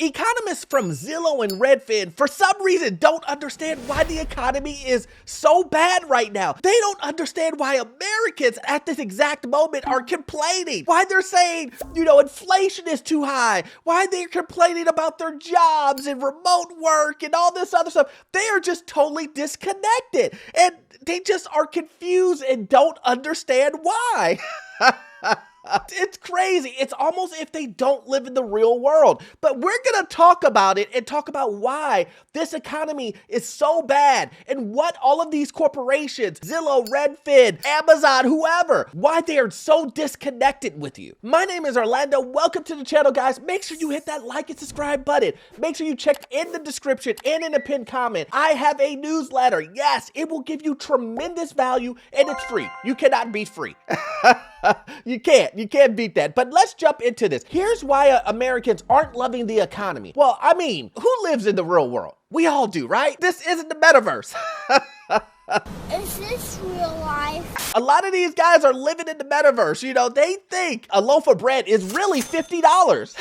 Economists from Zillow and Redfin, for some reason, don't understand why the economy is so bad right now. They don't understand why Americans at this exact moment are complaining. Why they're saying, inflation is too high. Why they're complaining about their jobs and remote work and all this other stuff. They are just totally disconnected. And they just are confused and don't understand why. It's crazy. It's almost if they don't live in the real world. But we're going to talk about it and talk about why this economy is so bad and what all of these corporations, Zillow, Redfin, Amazon, whoever, why they are so disconnected with you. My name is Orlando. Welcome to the channel, guys. Make sure you hit that like and subscribe button. Make sure you check in the description and in the pinned comment. I have a newsletter. Yes, it will give you tremendous value and it's free. You cannot be free. You can't beat that. But let's jump into this. Here's why Americans aren't loving the economy. Well, I mean, who lives in the real world? We all do, right? This isn't the metaverse. Is this real life? A lot of these guys are living in the metaverse. They think a loaf of bread is really $50.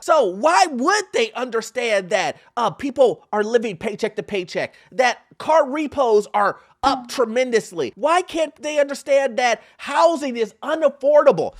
So why would they understand that people are living paycheck to paycheck, that car repos are up tremendously? Why can't they understand that housing is unaffordable?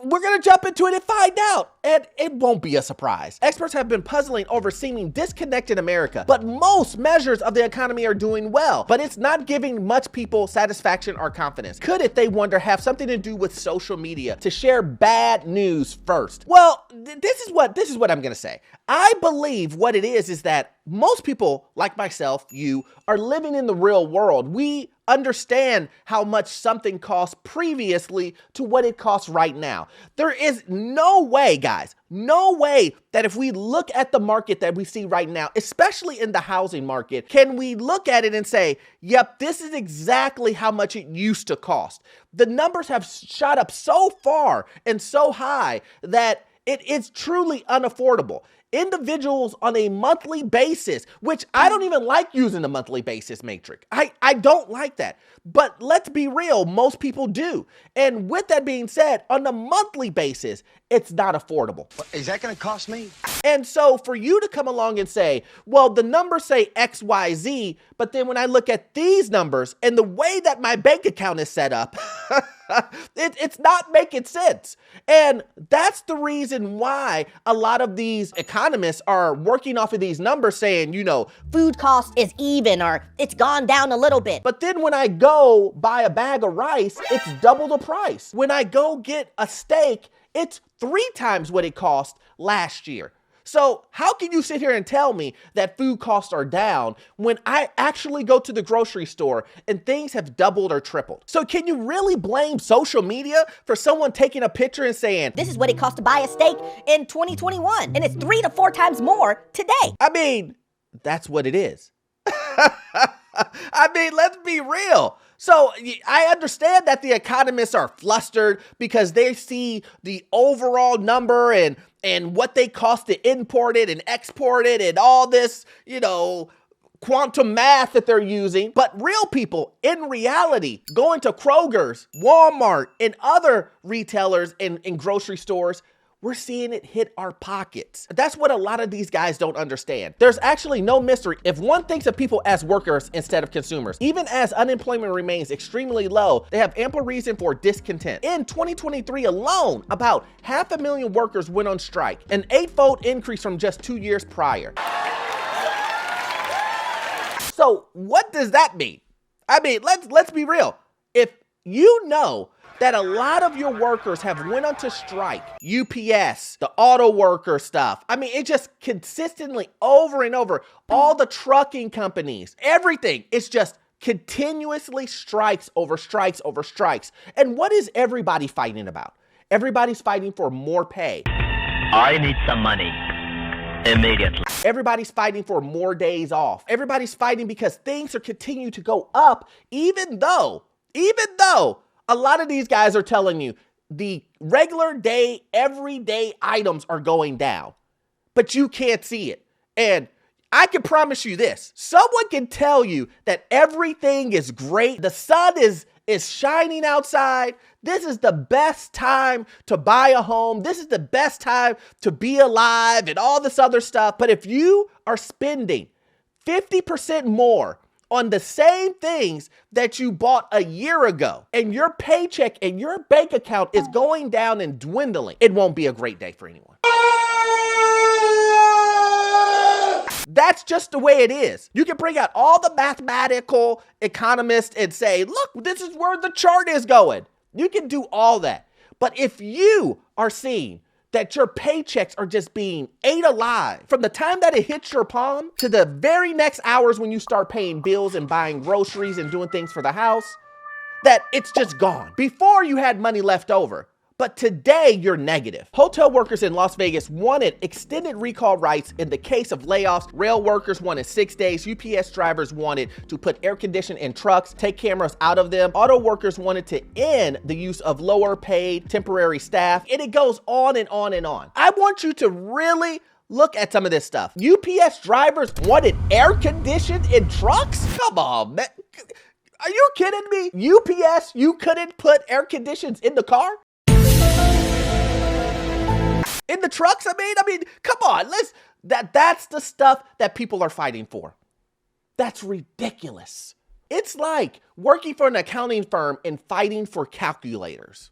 We're going to jump into it and find out, and it won't be a surprise. Experts have been puzzling over seeming disconnect in America, but most measures of the economy are doing well, but it's not giving much people satisfaction or confidence. Could it, they wonder, have something to do with social media to share bad news first? Well, this is what I'm going to say. I believe what it is that most people like myself, you, are living in the real world. We understand how much something cost previously to what it costs right now. There is no way, guys, no way that if we look at the market that we see right now, especially in the housing market, can we look at it and say, yep, this is exactly how much it used to cost. The numbers have shot up so far and so high that it is truly unaffordable. Individuals on a monthly basis, which I don't even like using the monthly basis matrix. I don't like that. But let's be real, most people do. And with that being said, on a monthly basis, it's not affordable. Is that going to cost me? And so for you to come along and say, well, the numbers say X, Y, Z, but then when I look at these numbers and the way that my bank account is set up, it's not making sense. And that's the reason why a lot of these economists are working off of these numbers saying, Food cost is even, or it's gone down a little bit. but then when I go buy a bag of rice, it's double the price. When I go get a steak, it's 3 times what it cost last year. So how can you sit here and tell me that food costs are down when I actually go to the grocery store and things have doubled or tripled? So can you really blame social media for someone taking a picture and saying, This is what it cost to buy a steak in 2021, and it's 3 to 4 times more today. I mean, that's what it is. I mean, let's be real. So I understand that the economists are flustered because they see the overall number and what they cost to import it and export it and all this, quantum math that they're using. But real people in reality going to Kroger's, Walmart, and other retailers and grocery stores, we're seeing it hit our pockets. That's what a lot of these guys don't understand. There's actually no mystery if one thinks of people as workers instead of consumers. Even as unemployment remains extremely low, they have ample reason for discontent. In 2023 alone, about 500,000 workers went on strike, an 8-fold increase from just 2 years prior. So what does that mean? I mean, let's be real. If you know that a lot of your workers have went on to strike, UPS, the auto worker stuff. I mean, it just consistently over and over, all the trucking companies, everything, it's just continuously strikes over strikes over strikes. And what is everybody fighting about? Everybody's fighting for more pay. I need some money immediately. Everybody's fighting for more days off. Everybody's fighting because things are continuing to go up, even though a lot of these guys are telling you the regular day, everyday items are going down, but you can't see it. And I can promise you this, someone can tell you that everything is great. The sun is is shining outside. This is the best time to buy a home. This is the best time to be alive and all this other stuff. But if you are spending 50% more on the same things that you bought a year ago, and your paycheck and your bank account is going down and dwindling, it won't be a great day for anyone. That's just the way it is. You can bring out all the mathematical economists and say, look, this is where the chart is going. You can do all that. But if you are seeing that your paychecks are just being ate alive from the time that it hits your palm to the very next hours when you start paying bills and buying groceries and doing things for the house, that it's just gone. Before you had money left over, but today you're negative. Hotel workers in Las Vegas wanted extended recall rights in the case of layoffs. Rail workers wanted 6 days. UPS drivers wanted to put air conditioning in trucks, take cameras out of them. Auto workers wanted to end the use of lower paid temporary staff. And it goes on and on and on. I want you to really look at some of this stuff. UPS drivers wanted air conditioning in trucks? Come on, man. Are you kidding me? UPS, you couldn't put air conditioners in the car? In the trucks, I mean, come on, that's the stuff that people are fighting for. That's ridiculous. It's like working for an accounting firm and fighting for calculators.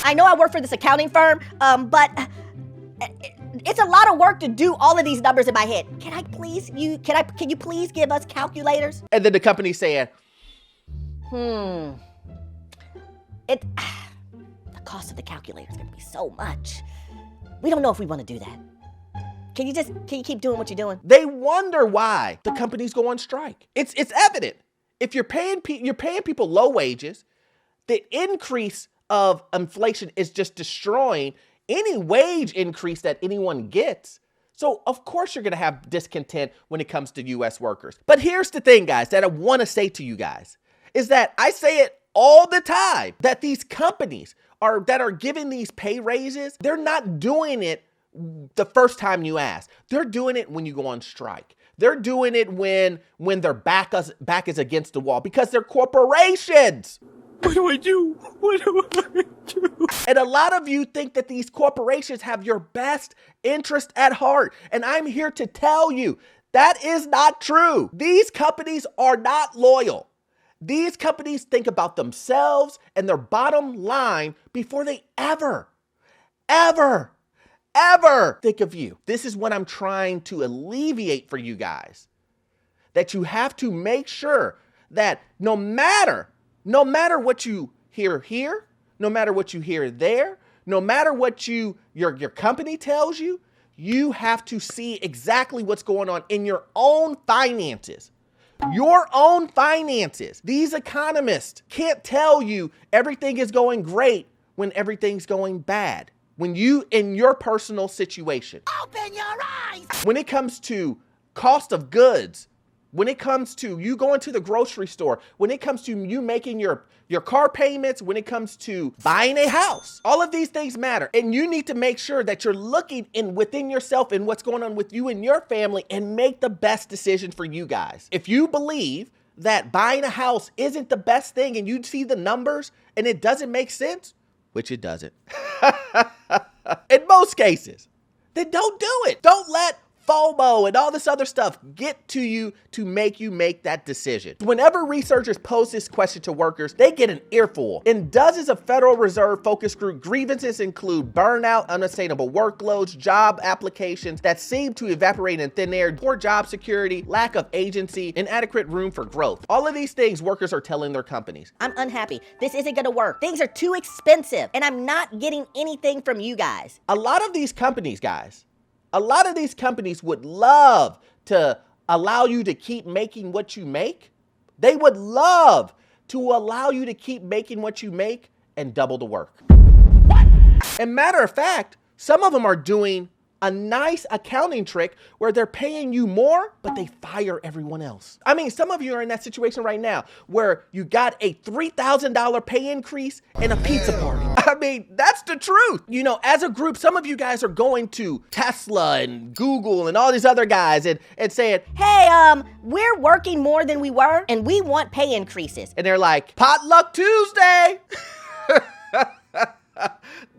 I know I work for this accounting firm, but it's a lot of work to do all of these numbers in my head. Can you please give us calculators? And then the company's saying, the cost of the calculator is going to be so much. We don't know if we want to do that. Can you keep doing what you're doing? They wonder why the companies go on strike. It's evident. If you're paying people low wages, the increase of inflation is just destroying any wage increase that anyone gets. So of course you're going to have discontent when it comes to U.S. workers. But here's the thing, guys, that I want to say to you guys, is that I say it all the time, that these companies that are giving these pay raises, they're not doing it the first time you ask. They're doing it when you go on strike. They're doing it when their back is against the wall, because they're corporations. What do I do? What do I do? And a lot of you think that these corporations have your best interest at heart. And I'm here to tell you that is not true. These companies are not loyal. These companies think about themselves and their bottom line before they ever think of you. This is what I'm trying to alleviate for you guys. That you have to make sure that no matter what you hear here, no matter what you hear there, no matter what your company tells you, you have to see exactly what's going on in your own finances. Your own finances. These economists can't tell you everything is going great when everything's going bad. When you, in your personal situation. Open your eyes! When it comes to cost of goods, when it comes to you going to the grocery store, when it comes to you making your car payments, when it comes to buying a house, all of these things matter. And you need to make sure that you're looking within yourself and what's going on with you and your family and make the best decision for you guys. If you believe that buying a house isn't the best thing and you see the numbers and it doesn't make sense, which it doesn't, in most cases, then don't do it. Don't let FOMO and all this other stuff get to you to make you make that decision. Whenever researchers pose this question to workers, they get an earful. In dozens of Federal Reserve focus group, grievances include burnout, unsustainable workloads, job applications that seem to evaporate in thin air, poor job security, lack of agency, inadequate room for growth. All of these things workers are telling their companies. I'm unhappy. This isn't gonna work. Things are too expensive, and I'm not getting anything from you guys. A lot of these companies, guys, would love to allow you to keep making what you make. They would love to allow you to keep making what you make and double the work. What? And matter of fact, some of them are doing a nice accounting trick where they're paying you more, but they fire everyone else. I mean, some of you are in that situation right now where you got a $3,000 pay increase and a pizza party. I mean, that's the truth. You know, as a group, some of you guys are going to Tesla and Google and all these other guys and saying, Hey, we're working more than we were, and we want pay increases. and they're like, Potluck Tuesday.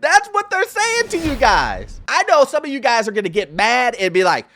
That's what they're saying to you guys. I know some of you guys are gonna get mad and be like,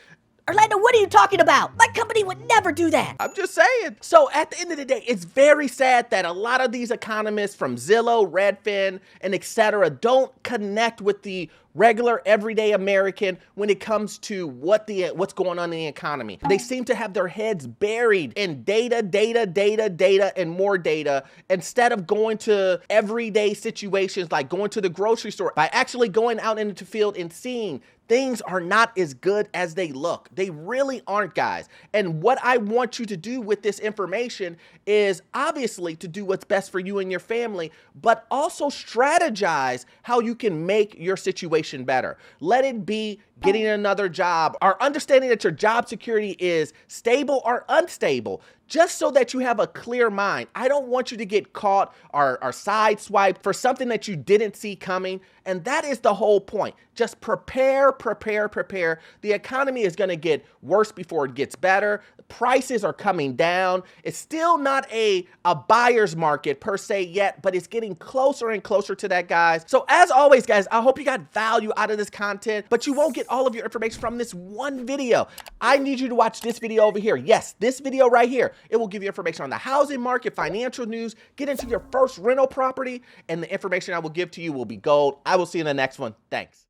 Orlando, what are you talking about? My company would never do that. I'm just saying. So at the end of the day, it's very sad that a lot of these economists from Zillow, Redfin, and etc. don't connect with the regular everyday American when it comes to what's going on in the economy. They seem to have their heads buried in data, and more data instead of going to everyday situations like going to the grocery store, by actually going out into the field and seeing things are not as good as they look. They really aren't, guys. And what I want you to do with this information is obviously to do what's best for you and your family, but also strategize how you can make your situation better. Let it be getting another job, or understanding that your job security is stable or unstable, just so that you have a clear mind. I don't want you to get caught or sideswiped for something that you didn't see coming. And that is the whole point. Just prepare. The economy is gonna get worse before it gets better. Prices are coming down. It's still not a buyer's market per se yet, but it's getting closer and closer to that, guys. So as always, guys, I hope you got value out of this content, but you won't get all of your information from this one video. I need you to watch this video over here. Yes, this video right here. It will give you information on the housing market, financial news, get into your first rental property, and the information I will give to you will be gold. I will see you in the next one. Thanks.